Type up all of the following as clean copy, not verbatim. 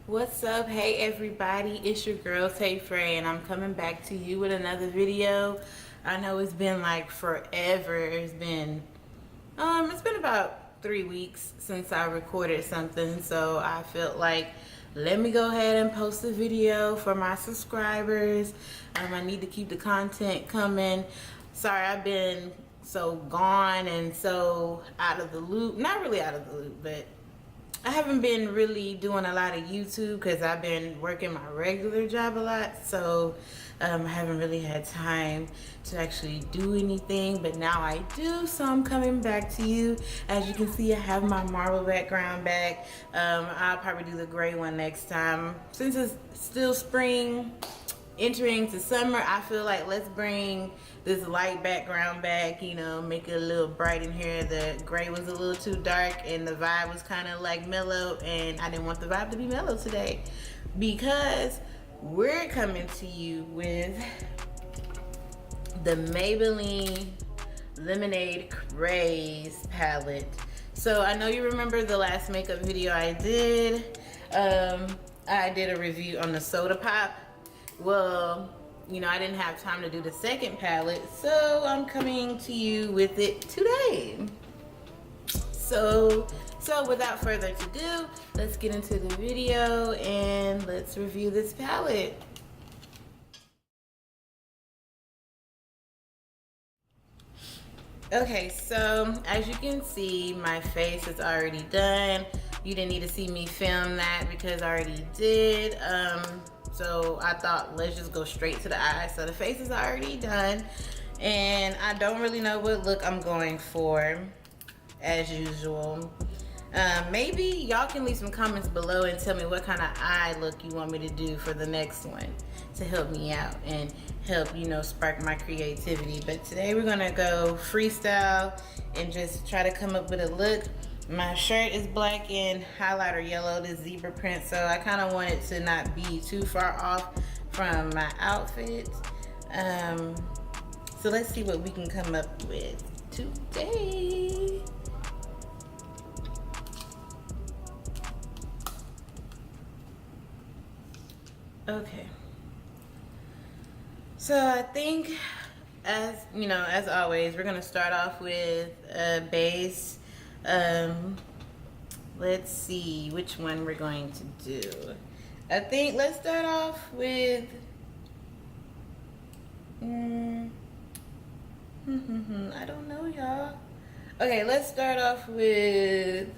What's up? Hey everybody, it's your girl TAYFRAI and I'm coming back to you with another video. I know it's been like forever. It's been about 3 weeks since I recorded something, so I felt like let me go ahead and post a video for my subscribers. I need to keep the content coming. Sorry, I've been so gone and so out of the loop. Not really out of the loop, but I haven't been really doing a lot of YouTube because I've been working my regular job a lot, so I haven't really had time to actually do anything, but now I do, so I'm coming back to you. As you can see, I have my marble background back. I'll probably do the gray one next time. Since it's still spring, entering to summer, I feel like let's bring this light background back, you know, make it a little bright in here. The gray was a little too dark and the vibe was kind of like mellow, and I didn't want the vibe to be mellow today because we're coming to you with the Maybelline Lemonade Craze Palette. So I know you remember the last makeup video I did. I did a review on the Soda Pop. Well, you know, I didn't have time to do the second palette, so I'm coming to you with it today. So without further ado, let's get into the video and let's review this palette. Okay, so as you can see, my face is already done. You didn't need to see me film that because I already did. So I thought let's just go straight to the eye. So the face is already done and I don't really know what look I'm going for as usual. Maybe y'all can leave some comments below and tell me what kind of eye look you want me to do for the next one to help me out and help, you know, spark my creativity. But today we're gonna go freestyle and just try to come up with a look. My shirt is black and highlighter yellow, this zebra print, so I kind of want it to not be too far off from my outfit. So let's see what we can come up with today. Okay. So I think, as you know, as always, we're gonna start off with a base. Let's see which one we're going to do. I think let's start off with I don't know, y'all. Okay, let's start off with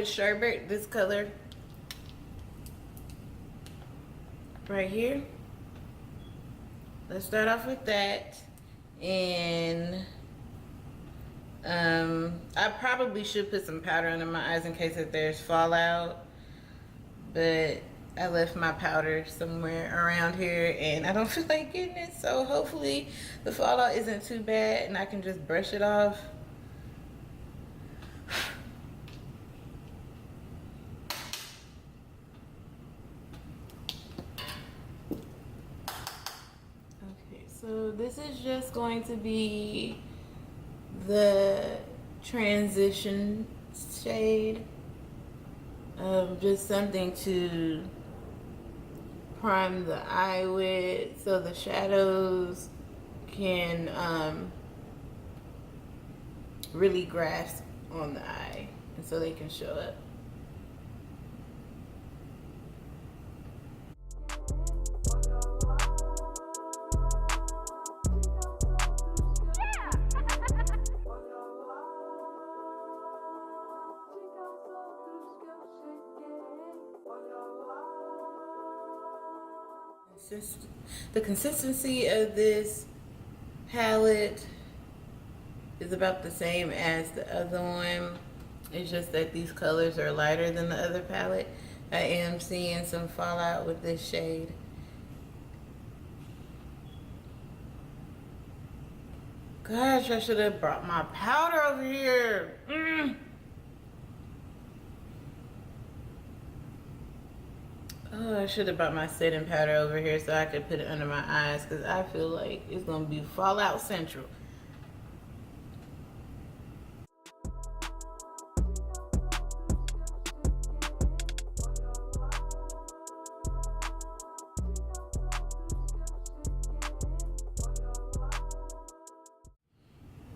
sherbet, this color right here. Let's start off with that. And I probably should put some powder under my eyes in case that there's fallout, but I left my powder somewhere around here and I don't feel like getting it, so hopefully the fallout isn't too bad and I can just brush it off. So this is just going to be the transition shade, just something to prime the eye with so the shadows can really grasp on the eye and so they can show up. The consistency of this palette is about the same as the other one. It's just that these colors are lighter than the other palette. I am seeing some fallout with this shade. Gosh, I should have brought my powder over here. Oh, I should have brought my setting powder over here so I could put it under my eyes because I feel like it's going to be Fallout Central.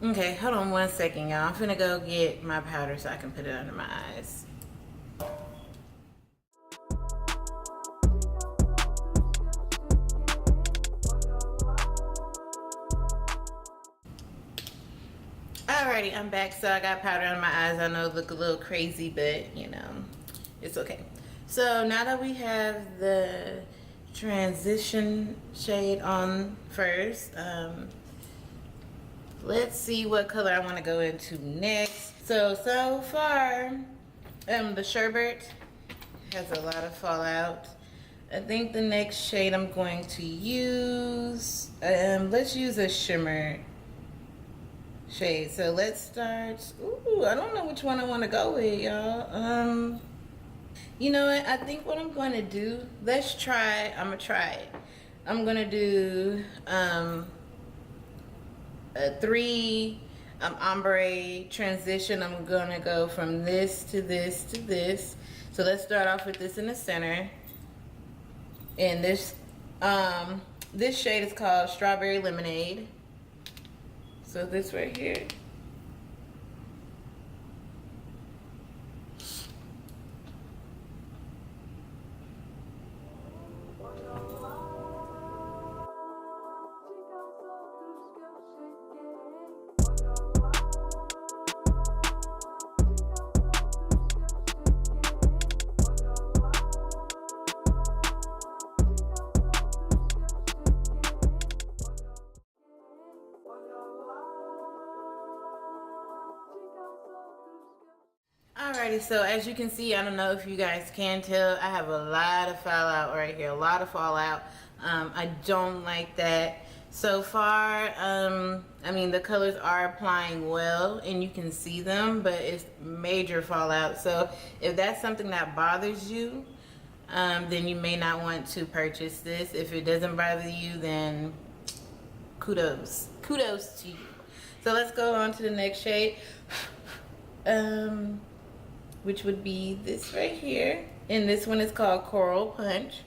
Okay, hold on one second, y'all. I'm finna go get my powder so I can put it under my eyes. Alrighty, I'm back. So I got powder on my eyes. I know it look a little crazy, but you know, it's okay. So now that we have the transition shade on first, let's see what color I want to go into next. So far, the sherbet has a lot of fallout. I think the next shade I'm going to use, let's use a shimmer shade. So let's start. Ooh, I don't know which one I want to go with, y'all. You know what? I think what I'm going to do, I'm gonna try it. I'm gonna do a 3 ombre transition. I'm gonna go from this to this to this. So let's start off with this in the center. And this shade is called Strawberry Lemonade. So this right here. Alrighty, so as you can see, I don't know if you guys can tell, I have a lot of fallout right here, a lot of fallout. I don't like that. So far, I mean, the colors are applying well and you can see them, but it's major fallout. So if that's something that bothers you, then you may not want to purchase this. If it doesn't bother you, then kudos to you. So let's go on to the next shade. Which would be this right here. And this one is called Coral Punch.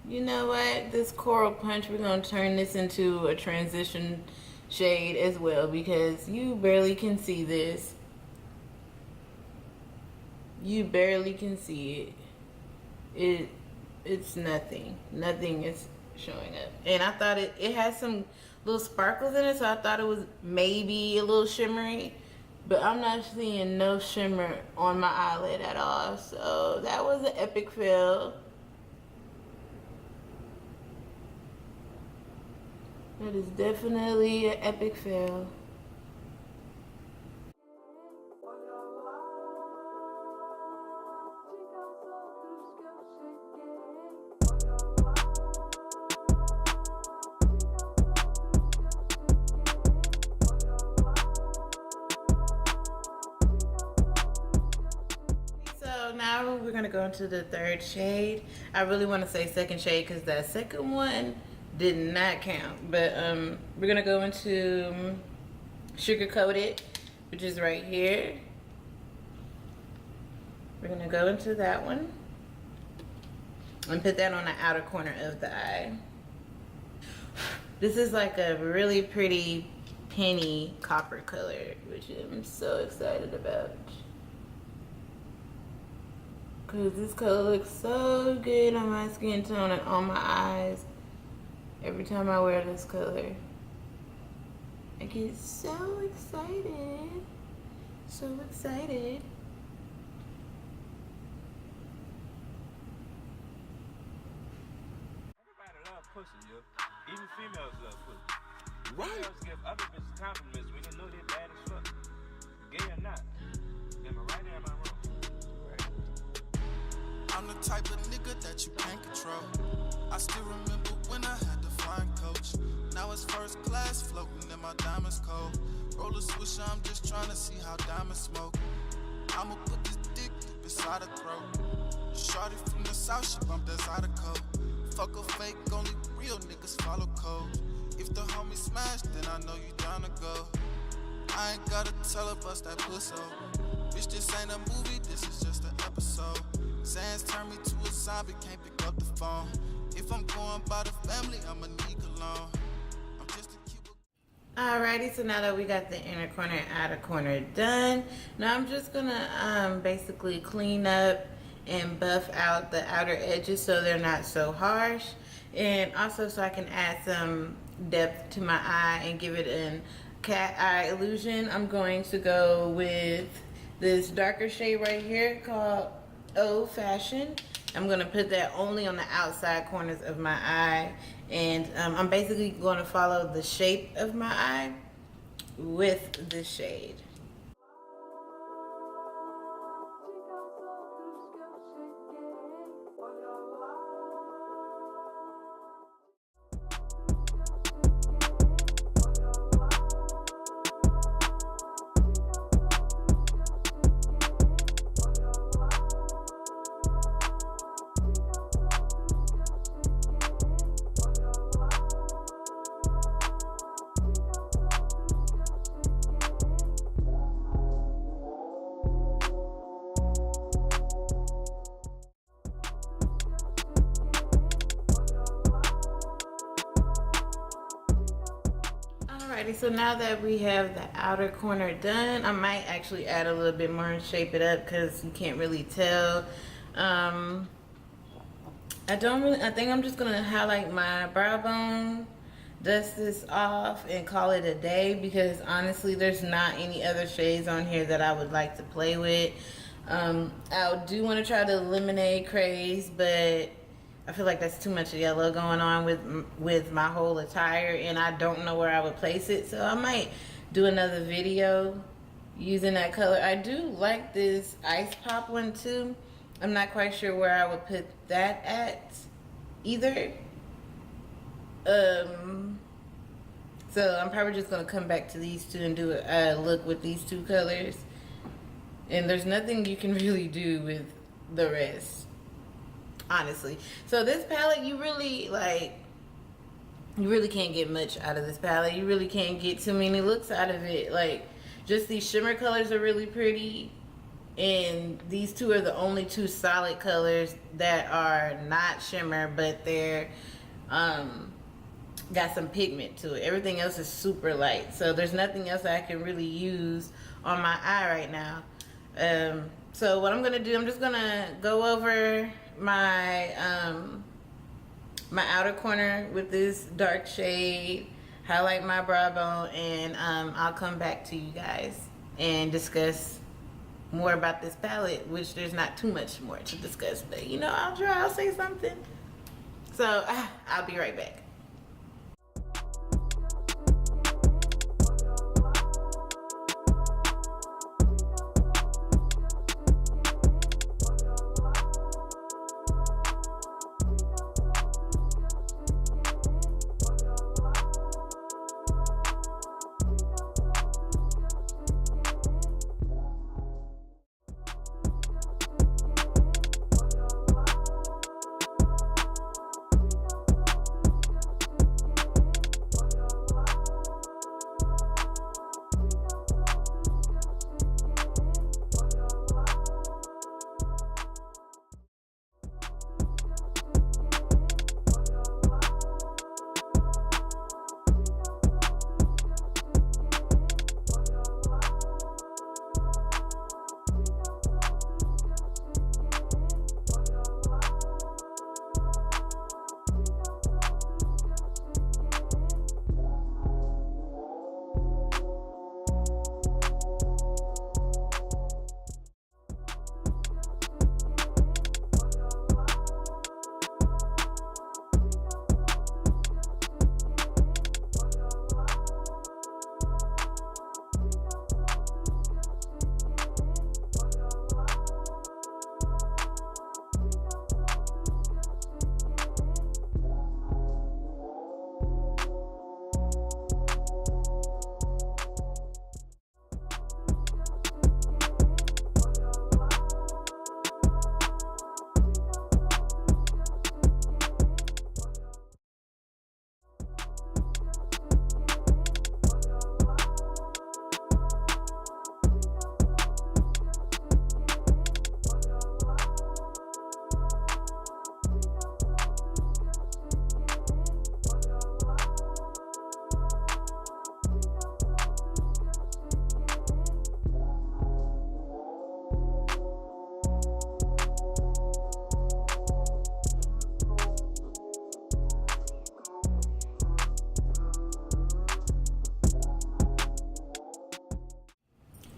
You know what? This Coral Punch, we're going to turn this into a transition shade as well because you barely can see this. You barely can see it. It's nothing. Nothing is showing up. And I thought it has some little sparkles in it, so I thought it was maybe a little shimmery. But I'm not seeing no shimmer on my eyelid at all. So that was an epic fail. That is definitely an epic fail. So now we're gonna go into the third shade. I really want to say second shade because that second one did not count, but we're gonna go into Sugar Coated, which is right here. We're gonna go into that one and put that on the outer corner of the eye. This is like a really pretty penny copper color, which I'm so excited about. Cause this color looks so good on my skin tone and on my eyes. Every time I wear this color, I get so excited. So excited. Everybody love pussy, yo. Even females love pussy. Right. Females give other bitches compliments when you know they're bad as fuck. Gay or not. Am I right or am I wrong? Right. I'm the type of nigga that you can't control. I still remember when I had the flying coach. Now Now it's first class, floating in my diamonds cold. Roll a swisher, I'm just trying to see how diamonds smoke. I'ma put this dick deep inside her throat. Shorty from the south, she bumped us out of code. Fuck a fake, only real niggas follow code. If the homie smash, then I know you down to go. I ain't gotta tell her, bust that pussy. Bitch, this ain't a movie, this is just an episode. Sands turned me to a zombie, can't pick up the phone. If I'm going by the family, I'ma need cologne. I'm just a cute. Alrighty, so now that we got the inner corner and outer corner done, now I'm just gonna basically clean up and buff out the outer edges so they're not so harsh, and also so I can add some depth to my eye and give it an cat eye illusion. I'm going to go with this darker shade right here called Old Fashioned. I'm going to put that only on the outside corners of my eye, and I'm basically going to follow the shape of my eye with this shade. Alrighty, so now that we have the outer corner done, I might actually add a little bit more and shape it up because you can't really tell. I think I'm just gonna highlight my brow bone, dust this off, and call it a day, because honestly there's not any other shades on here that I would like to play with. I do want to try to eliminate Craze, but I feel like that's too much yellow going on with my whole attire, and I don't know where I would place it, so I might do another video using that color. I do like this Ice Pop one too. I'm not quite sure where I would put that at either. So I'm probably just gonna come back to these two and do a look with these two colors, and there's nothing you can really do with the rest, honestly. So this palette, you really can't get much out of this palette. You really can't get too many looks out of it. Like, just these shimmer colors are really pretty, and these two are the only two solid colors that are not shimmer, but they're got some pigment to it. Everything else is super light, so there's nothing else I can really use on my eye right now. So what I'm gonna do, I'm just gonna go over my my outer corner with this dark shade, highlight my brow bone, and I'll come back to you guys and discuss more about this palette, which there's not too much more to discuss, but you know, I'll say something. So I'll be right back.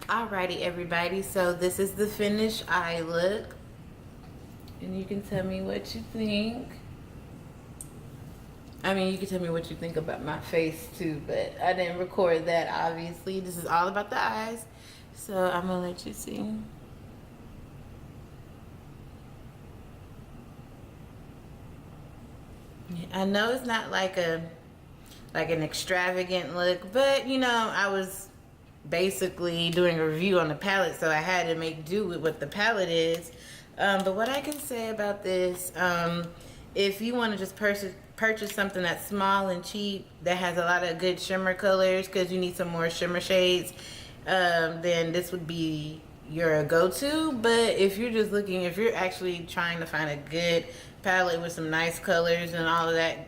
Alrighty, everybody. So this is the finished eye look, and you can tell me what you think. I mean, you can tell me what you think about my face too, but I didn't record that, obviously. This is all about the eyes, so I'm gonna let you see. I know it's not like an extravagant look, but you know, I was basically doing a review on the palette, so I had to make do with what the palette is. But what I can say about this, if you want to just purchase something that's small and cheap that has a lot of good shimmer colors, because you need some more shimmer shades, then this would be your go-to. But if you're just looking, if you're actually trying to find a good palette with some nice colors and all of that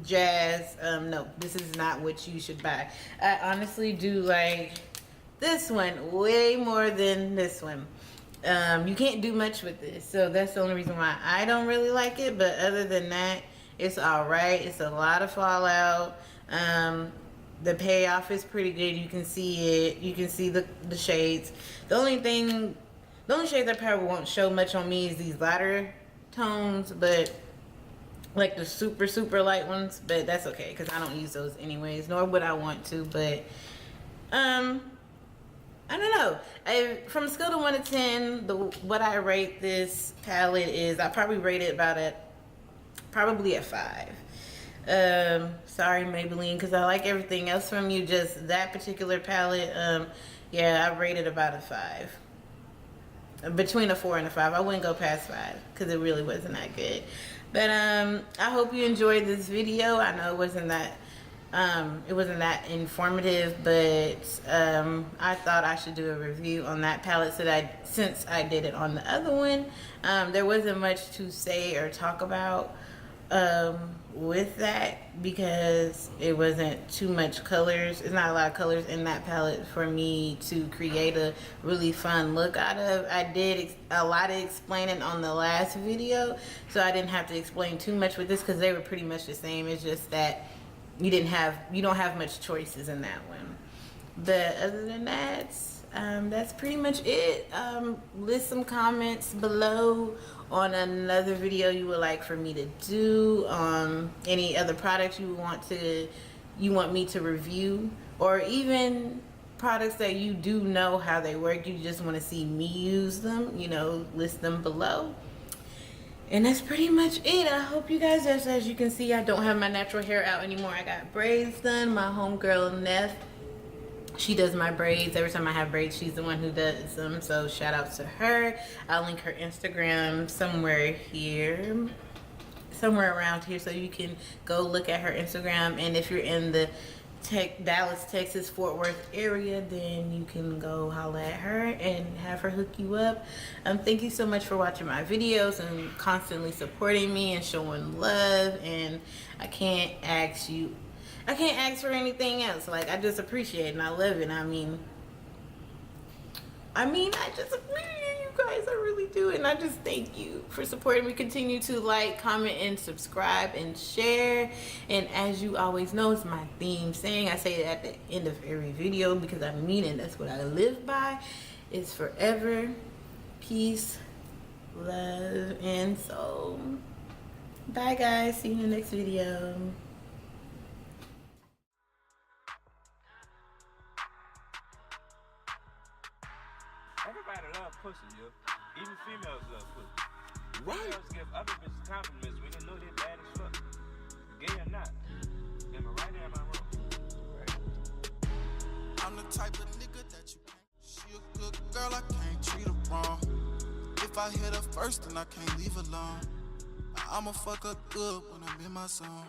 jazz, no, this is not what you should buy. I honestly do like this one way more than this one. You can't do much with this, so that's the only reason why I don't really like it. But other than that, it's all right. It's a lot of fallout. The payoff is pretty good. You can see it. You can see the shades. The only shades I probably won't show much on me is these lighter tones, but like the super light ones. But that's okay, because I don't use those anyways, nor would I want to. But I don't know. From a scale of 1 to 10, what I rate this palette is, I probably rate it probably at 5. Sorry, Maybelline, because I like everything else from you. Just that particular palette, yeah, I rate it about a 5. Between a 4 and a 5. I wouldn't go past 5 because it really wasn't that good. But I hope you enjoyed this video. I know it wasn't that informative, but I thought I should do a review on that palette since I did it on the other one. There wasn't much to say or talk about with that, because it wasn't too much colors. It's not a lot of colors in that palette for me to create a really fun look out of. I did a lot of explaining on the last video, so I didn't have to explain too much with this, because they were pretty much the same. It's just that you don't have much choices in that one. But other than that, that's pretty much it. List some comments below on another video you would like for me to do, any other products you want me to review, or even products that you do know how they work, you just want to see me use them, you know, list them below. And that's pretty much it. I hope you guys, as you can see, I don't have my natural hair out anymore. I got braids done. My homegirl Neff, she does my braids. Every time I have braids, she's the one who does them. So shout out to her. I'll link her Instagram somewhere around here, so you can go look at her Instagram. And if you're in the Dallas, Texas, Fort Worth area, then you can go holla at her and have her hook you up. Thank you so much for watching my videos and constantly supporting me and showing love. And I can't ask for anything else. Like, I just appreciate it and I love it. I mean, I just appreciate you guys. I really do. And I just thank you for supporting me. Continue to like, comment, and subscribe and share. And as you always know, it's my theme saying. I say it at the end of every video because I mean it. That's what I live by. It's forever peace, love, and soul. Bye, guys. See you in the next video. Everybody love pussy, yo. Even females love pussy. Right. Females give other bitches compliments when they know they're bad as fuck. Gay or not. Am I right or am I wrong? Right. I'm the type of nigga that you can't. She a good girl, I can't treat her wrong. If I hit her first, then I can't leave alone. I'ma fuck her good when I'm in my zone.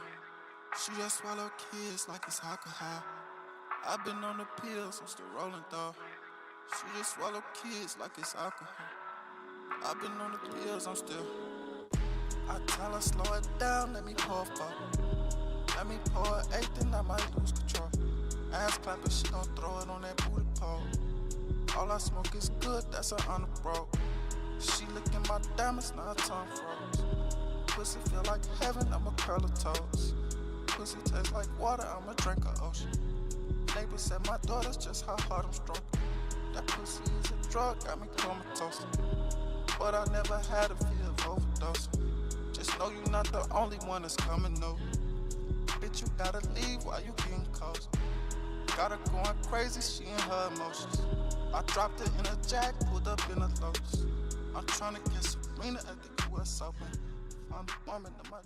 She just swallow kids like it's alcohol. I've been on the pills, I'm still rolling though. She just swallow kids like it's alcohol. I've been on the pills, I'm still. I tell her slow it down, let me pour 4. Let me pour 8, then I might lose control. Ass clapper, she gon' throw it on that booty pole. All I smoke is good, that's her honor, bro. She licking my diamonds, now her tongue froze. Pussy feel like heaven, I'ma curl her toes. Pussy taste like water, I'ma drink her ocean. Neighbors said my daughter's just how hard I'm stroking. That pussy is a drug, got me comatose. But I never had a fear of overdose. Just know you're not the only one that's coming over. Bitch, you gotta leave while you getting close. Got her going crazy, she in her emotions. I dropped it in a jack, pulled up in a Lotus. I'm tryna get Serena at the US Open. I'm the woman in my